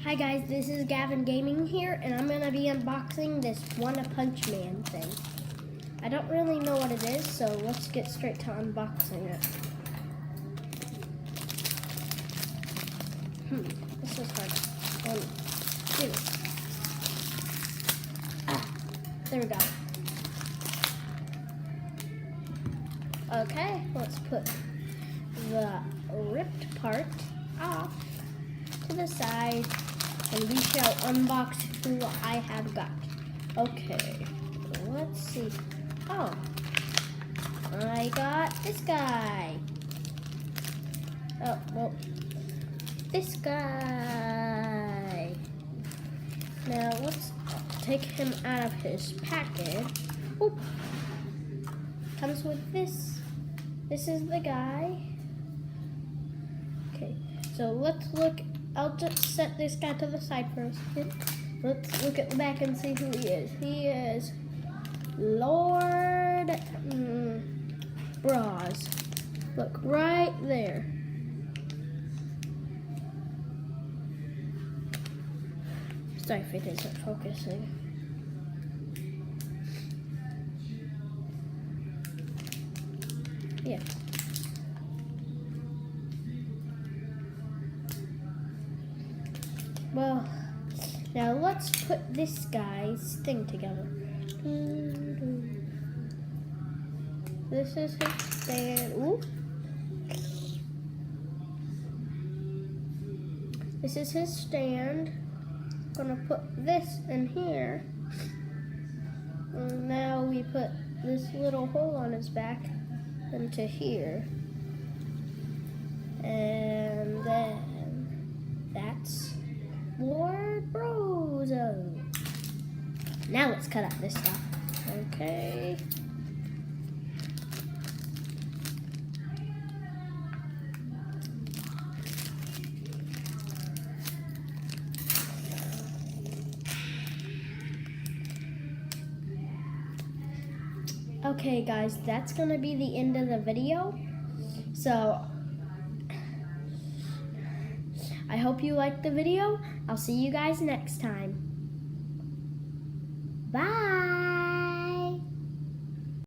Hi guys, this is Gavin Gaming here, and I'm gonna be unboxing this One Punch Man thing. I don't really know what it is, so let's get straight to unboxing it. This is hard. There we go. Okay, let's put the ripped part off to the side, and we shall unbox who I have got. Okay, let's see. Oh, I got this guy. Oh, well, this guy. Now let's take him out of his package. Oop. Comes with this. This is the guy. Okay, so let's look. I'll just set this guy to the side for a second. Let's look at the back and see who he is. He is Lord Boros. Look right there. Sorry if it isn't focusing. Yeah. Well, now let's put this guy's thing together. This is his stand. Ooh. This is his stand. Gonna put this in here. And now we put this little hole on his back into here. And then that's Lord Boros. Now let's cut out this stuff. Okay. Okay guys, that's gonna be the end of the video. So I hope you liked the video. I'll see you guys next time.